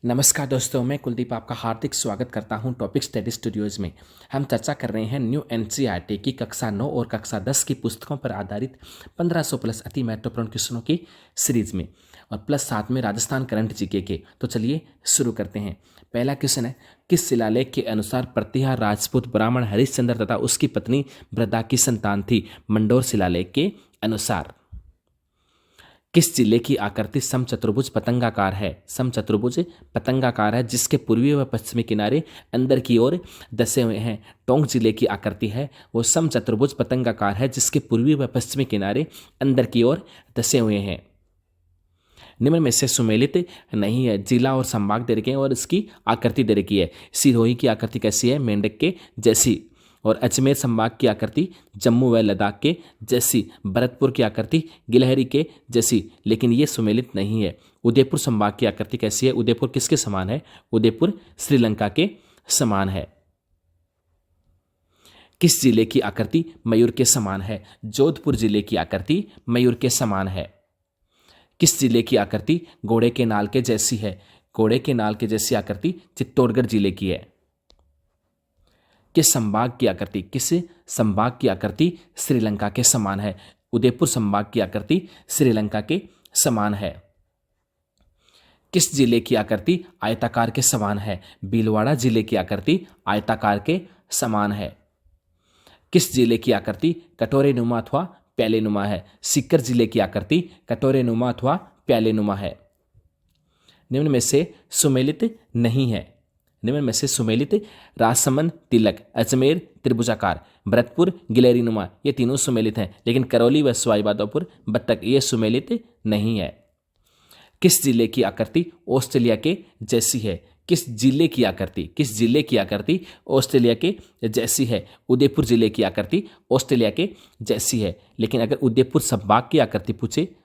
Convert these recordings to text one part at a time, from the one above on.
नमस्कार दोस्तों, मैं कुलदीप आपका हार्दिक स्वागत करता हूं टॉपिक स्टडी स्टूडियोज़ में। हम चर्चा कर रहे हैं न्यू एनसीईआरटी की कक्षा 9 और कक्षा 10 की पुस्तकों पर आधारित 1500 प्लस अति महत्वपूर्ण क्वेश्चनों की सीरीज में, और प्लस साथ में राजस्थान करंट जीके के। तो चलिए शुरू करते हैं। पहला क्वेश्चन है, किस शिलालेख के अनुसार प्रतिहार राजपूत ब्राह्मण हरिश्चंद्र तथा उसकी पत्नी वृद्धा की संतान थी? मंडोर शिलालेख के अनुसार। किस जिले की आकृति समचतुर्भुज पतंगाकार है? समचतुर्भुज पतंगाकार है जिसके पूर्वी व पश्चिमी किनारे अंदर की ओर धसे हुए हैं। टोंक जिले की आकृति है वो समचतुर्भुज पतंगाकार है जिसके पूर्वी व पश्चिमी किनारे अंदर की ओर धसे हुए हैं। निम्न में से सुमेलित नहीं है। जिला और संभाग दे रखे हैं और इसकी आकृति दे रखी है। सिरोही की आकृति कैसी है? मेंढक के जैसी। और अजमेर संभाग की आकृति जम्मू व लद्दाख के जैसी। भरतपुर की आकृति गिलहरी के जैसी, लेकिन ये सुमेलित नहीं है। उदयपुर संभाग की आकृति कैसी है? उदयपुर किसके समान है? उदयपुर श्रीलंका के समान है। किस जिले की आकृति मयूर के समान है? जोधपुर जिले की आकृति मयूर के समान है। किस जिले की आकृति घोड़े के नाल के जैसी है? घोड़े के नाल के जैसी आकृति चित्तौड़गढ़ जिले की है। किस संभाग की आकृति श्रीलंका के समान है? उदयपुर संभाग की आकृति श्रीलंका के समान है। किस जिले की आकृति आयताकार के समान है? भीलवाड़ा जिले की आकृति आयताकार के समान है। किस जिले की आकृति कटोरे नुमा अथवा प्याले नुमा है? सीकर जिले की आकृति कटोरे नुमा अथवा प्याले नुमा है। निम्न में से सुमेलित नहीं है। निम्न में से सुमेलित राजसमंद, तिलक, अजमेर त्रिभुजाकार, भरतपुर गिलहरी नुमा, ये तीनों सुमेलित हैं, लेकिन करौली व सवाई माधोपुर बत्तख ये सुमेलित नहीं है। किस जिले की आकृति ऑस्ट्रेलिया के जैसी है? किस जिले की आकृति ऑस्ट्रेलिया के जैसी है? उदयपुर जिले की आकृति ऑस्ट्रेलिया के जैसी है। लेकिन अगर उदयपुर संभाग की आकृति पूछे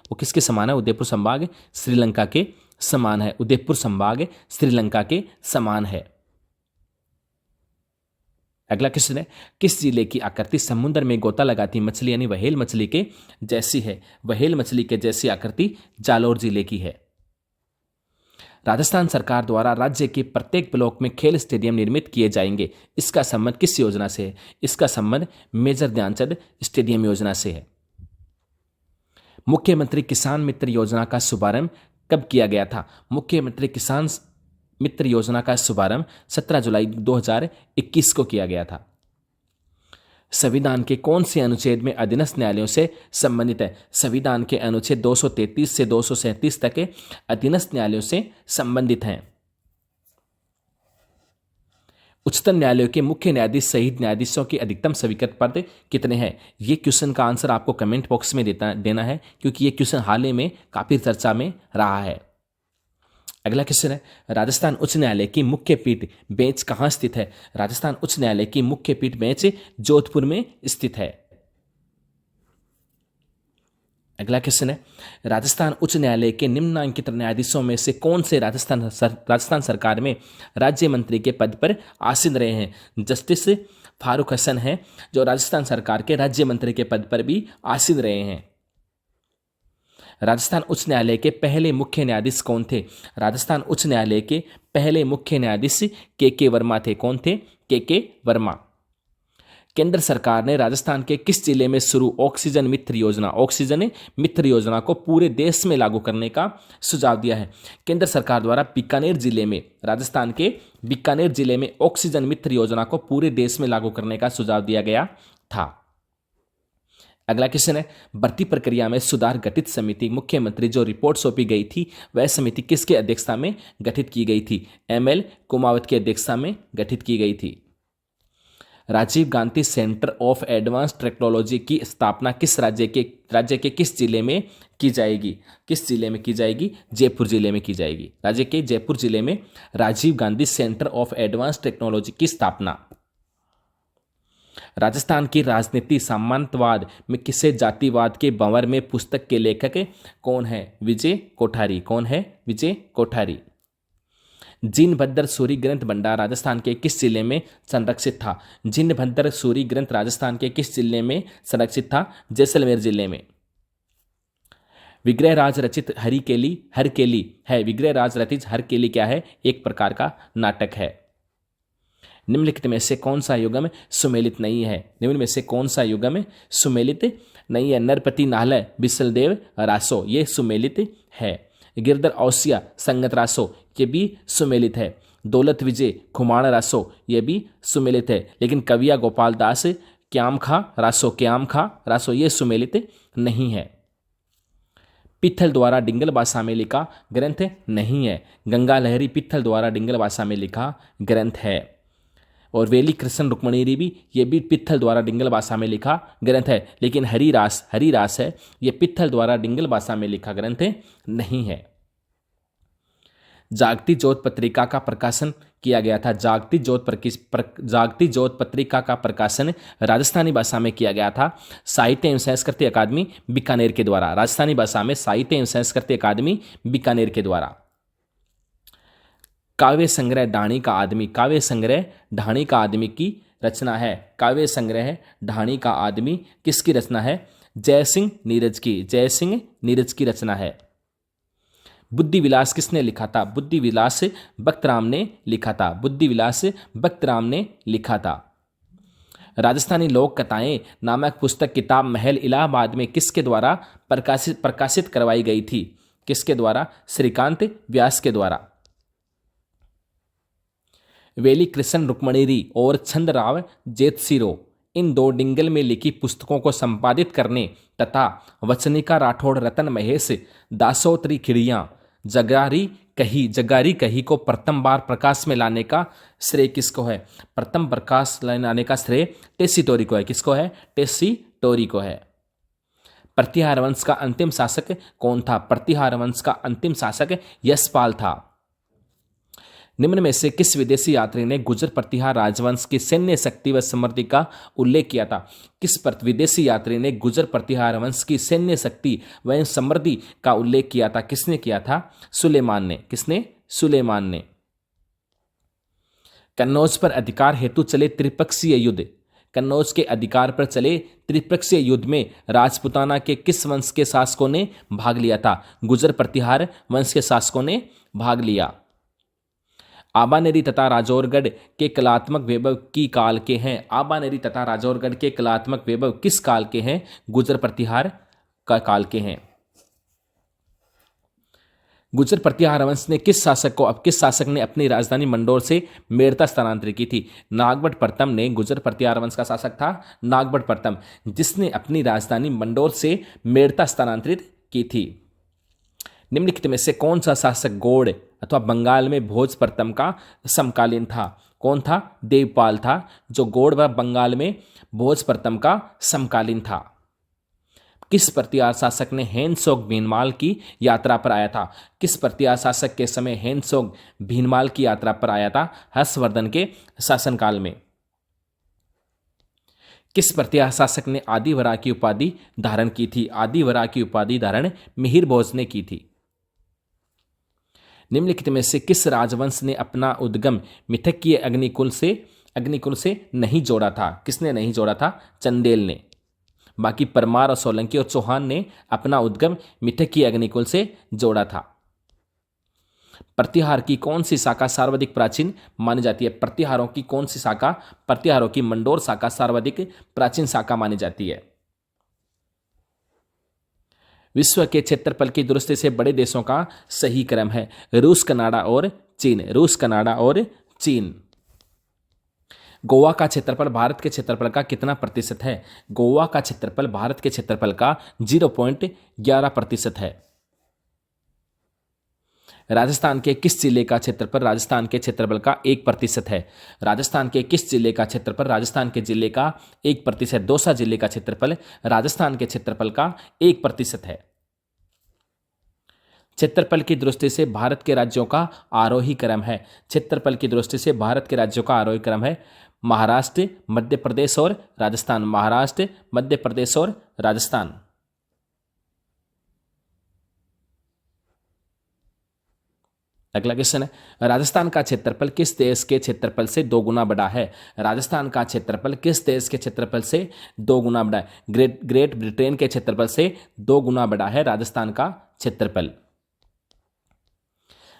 वो किसके समान है? उदयपुर संभाग श्रीलंका के समान है। उदयपुर संभाग श्रीलंका के समान है। अगला क्वेश्चन है, किस जिले की आकृति समुद्र में गोता लगाती मछली यानी व्हेल मछली के जैसी है? व्हेल मछली के जैसी आकृति जालौर जिले की है। राजस्थान सरकार द्वारा राज्य के प्रत्येक ब्लॉक में खेल स्टेडियम निर्मित किए जाएंगे। इसका संबंध किस योजना से है? इसका संबंध मेजर ध्यानचंद स्टेडियम योजना से है। मुख्यमंत्री किसान मित्र योजना का शुभारंभ कब किया गया था? मुख्यमंत्री किसान मित्र योजना का शुभारंभ 17 जुलाई 2021 को किया गया था। संविधान के कौन से अनुच्छेद में अधीनस्थ न्यायालयों से संबंधित है? संविधान के अनुच्छेद 233 से 237 तक के अधीनस्थ न्यायालयों से संबंधित हैं। उच्चतम न्यायालय के मुख्य न्यायाधीश सहित न्यायाधीशों के अधिकतम स्वीकृत पद कितने हैं? ये क्वेश्चन का आंसर आपको कमेंट बॉक्स में देना है, क्योंकि ये क्वेश्चन हाल ही में काफी चर्चा में रहा है। अगला क्वेश्चन है, राजस्थान उच्च न्यायालय की मुख्य पीठ बेंच कहाँ स्थित है? राजस्थान उच्च न्यायालय की मुख्य पीठ बेंच जोधपुर में स्थित है। अगला क्वेश्चन है, राजस्थान उच्च न्यायालय के निम्नांकित न्यायाधीशों में से कौन से राजस्थान सरकार में राज्य मंत्री के पद पर आसीन रहे हैं? जस्टिस फारूक हसन हैं जो राजस्थान सरकार के राज्य मंत्री के पद पर भी आसीन रहे हैं। राजस्थान उच्च न्यायालय के पहले मुख्य न्यायाधीश कौन थे? राजस्थान उच्च न्यायालय के पहले मुख्य न्यायाधीश के वर्मा थे। कौन थे? के वर्मा। केंद्र सरकार ने राजस्थान के किस जिले में शुरू ऑक्सीजन मित्र योजना को पूरे देश में लागू करने का सुझाव दिया है? केंद्र सरकार द्वारा राजस्थान के बीकानेर जिले में ऑक्सीजन मित्र योजना को पूरे देश में लागू करने का सुझाव दिया गया था। अगला क्वेश्चन है, भर्ती प्रक्रिया में सुधार गठित समिति मुख्यमंत्री जो रिपोर्ट सौंपी गई थी वह समिति किसके अध्यक्षता में गठित की गई थी? ML कुमावत की अध्यक्षता में गठित की गई थी। Rajiv Gandhi centre of advance technology की स्थापना किस राज्य के किस जिले में की जाएगी? जयपुर जिले में की जाएगी। राज्य के जयपुर जिले में Rajiv Gandhi centre of advance technology की स्थापना। राजस्थान की राजनीति सामंतवाद में किसे जातिवाद के भंवर में पुस्तक के लेखक कौन है? विजय कोठारी। जिनभद्र सूरी ग्रंथ भंडार राजस्थान के किस जिले में संरक्षित था? जिनभद्र सूरी ग्रंथ राजस्थान के किस जिले में संरक्षित था? जैसलमेर जिले में। विग्रहराज रचित हरकेली है। विग्रहराज रचित हरकेली क्या है? एक प्रकार का नाटक है। निम्नलिखित में से कौन सा युगम सुमेलित नहीं है? निम्न में से कौन सा युगम सुमेलित नहीं है? नरपति नाहल बिसलदेव रासो, ये सुमेलित है। गिरधर औसिया संगत रासो, ये भी सुमेलित है। दौलत विजय खुमाण रासो, ये भी सुमेलित है। लेकिन कविया गोपाल दास क्याम खा रासो ये सुमेलित नहीं है। पित्थल द्वारा डिंगल भाषा में लिखा ग्रंथ नहीं है। गंगा लहरी पित्थल द्वारा डिंगल भाषा में लिखा ग्रंथ है। और वेली कृष्ण रुक्मणी भी, ये भी पित्थल द्वारा डिंगल भाषा में लिखा ग्रंथ है। लेकिन हरिरास है, ये पित्थल द्वारा डिंगल भाषा में लिखा ग्रंथ नहीं है। जागती ज्योत पत्रिका का प्रकाशन किया गया था। जागती ज्योत पत्रिका का प्रकाशन राजस्थानी भाषा में किया गया था साहित्य एवं संस्कृति अकादमी बीकानेर के द्वारा। राजस्थानी भाषा में साहित्य एवं संस्कृति अकादमी बीकानेर के द्वारा। काव्य संग्रह ढाणी का आदमी की रचना है। काव्य संग्रह ढाणी का आदमी किसकी रचना है? जय सिंह नीरज की रचना है। बुद्धि विलास किसने लिखा था? बुद्धि विलास भक्त राम ने लिखा था। राजस्थानी लोक कथाएं नामक पुस्तक किताब महल इलाहाबाद में किसके द्वारा प्रकाशित करवाई गई थी? किसके द्वारा? श्रीकांत व्यास के द्वारा। वेली कृष्ण रुक्मणी और चंद्रराव जेतसिरो, इन दो डिंगल में लिखी पुस्तकों को संपादित करने तथा वचनिका राठौड़ रतन महेश दासोत्री खिड़ियाँ जगारी कही को प्रथम बार प्रकाश में लाने का श्रेय किसको है? प्रथम प्रकाश लाने का श्रेय टेसी टोरी को है। किसको है? टेसी टोरी को है। प्रतिहार वंश का अंतिम शासक कौन था? प्रतिहार वंश का अंतिम शासक यशपाल था। निम्न में से किस विदेशी यात्री ने गुर्जर प्रतिहार राजवंश की सैन्य शक्ति व समृद्धि का उल्लेख किया था? किस विदेशी यात्री ने गुर्जर प्रतिहार वंश की सैन्य शक्ति व समृद्धि का उल्लेख किया था? किसने किया था? सुलेमान ने। किसने? सुलेमान ने। कन्नौज पर अधिकार हेतु चले त्रिपक्षीय युद्ध, कन्नौज के अधिकार पर चले त्रिपक्षीय युद्ध में राजपुताना के किस वंश के शासकों ने भाग लिया था? गुर्जर प्रतिहार वंश के शासकों ने भाग लिया। आबानेरी तथा राजौरगढ़ के कलात्मक वैभव की काल के हैं? आबानेरी तथा राजौरगढ़ के कलात्मक वैभव किस काल के हैं? गुर्जर प्रतिहार का काल के हैं। गुर्जर प्रतिहार वंश ने किस शासक ने अपनी राजधानी मंडोर से मेड़ता स्थानांतरित की थी? नागभट्ट प्रथम ने गुर्जर प्रतिहार वंश का शासक था नागभट्ट प्रथम, जिसने अपनी राजधानी मंडोर से मेड़ता स्थानांतरित की थी। निम्नलिखित में से कौन सा शासक गौड़ अथवा बंगाल में भोज प्रथम का समकालीन था? कौन था? देवपाल था, जो गौड़ व बंगाल में भोज प्रथम का समकालीन था। किस प्रतिहार शासक ने हेनसोग भीनमाल की यात्रा पर आया था? किस प्रतिहार शासक के समय हेनसोग भीनमाल की यात्रा पर आया था? हर्षवर्धन के शासनकाल में। किस प्रतिहार शासक ने आदिवरा की उपाधि धारण की थी? आदिवरा की उपाधि धारण मिहिर भोज ने की थी। निम्नलिखित में से किस राजवंश ने अपना उद्गम मिथकीय अग्निकुल से नहीं जोड़ा था? किसने नहीं जोड़ा था? चंदेल ने। बाकी परमार और सोलंकी और चौहान ने अपना उद्गम मिथकीय अग्निकुल से जोड़ा था। प्रतिहार की कौन सी शाखा सर्वाधिक प्राचीन मानी जाती है? प्रतिहारों की कौन सी शाखा? प्रतिहारों की मंडोर शाखा सर्वाधिक प्राचीन शाखा मानी जाती है। विश्व के क्षेत्रफल की दृष्टि से बड़े देशों का सही क्रम है रूस, कनाडा और चीन। गोवा का क्षेत्रफल भारत के क्षेत्रफल का कितना प्रतिशत है? गोवा का क्षेत्रफल भारत के क्षेत्रफल का 0.11% है। राजस्थान के किस जिले का क्षेत्रफल राजस्थान के क्षेत्रफल का 1% है? राजस्थान के किस जिले का क्षेत्रफल राजस्थान के जिले का 1%? दौसा जिले का क्षेत्रफल राजस्थान के क्षेत्रफल का 1% है। क्षेत्रफल की दृष्टि से भारत के राज्यों का आरोही क्रम है। क्षेत्रफल की दृष्टि से भारत के राज्यों का आरोही क्रम है महाराष्ट्र, मध्य प्रदेश और राजस्थान। महाराष्ट्र, मध्य प्रदेश और राजस्थान। अगला क्वेश्चन है, राजस्थान का क्षेत्रफल किस देश के क्षेत्रफल से 2 गुना बड़ा है? राजस्थान का क्षेत्रफल किस देश के क्षेत्रफल से 2 गुना बड़ा है? ग्रेट ब्रिटेन के क्षेत्रफल से 2 गुना बड़ा है राजस्थान का क्षेत्रफल।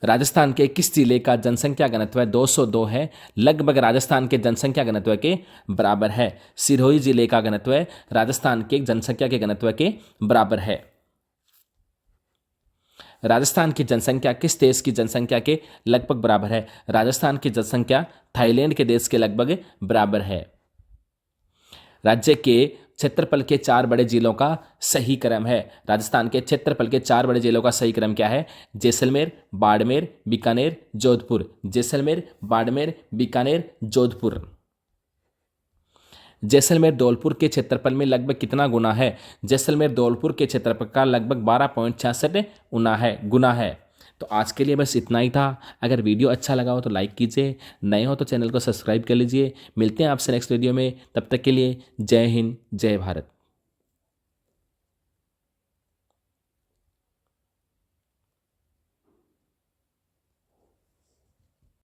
राजस्थान के किस जिले का जनसंख्या घनत्व 202 है? लगभग राजस्थान के जनसंख्या घनत्व के बराबर है। सिरोही जिले का घनत्व राजस्थान के जनसंख्या के घनत्व के बराबर है। राजस्थान की जनसंख्या किस देश की जनसंख्या के लगभग बराबर है? राजस्थान की जनसंख्या थाईलैंड के देश के लगभग बराबर है। राज्य के क्षेत्रफल के 4 बड़े जिलों का सही क्रम है। राजस्थान के क्षेत्रफल के 4 बड़े जिलों का सही क्रम क्या है? जैसलमेर, बाड़मेर, बीकानेर, जोधपुर। जैसलमेर, बाड़मेर, बीकानेर, जोधपुर। जैसलमेर धौलपुर के क्षेत्रफल में लगभग कितना गुना है? जैसलमेर धौलपुर के क्षेत्रफल का लगभग 12.66 गुना है। तो आज के लिए बस इतना ही था। अगर वीडियो अच्छा लगा हो तो लाइक कीजिए, नए हो तो चैनल को सब्सक्राइब कर लीजिए। मिलते हैं आपसे नेक्स्ट वीडियो में, तब तक के लिए जय हिंद, जय भारत।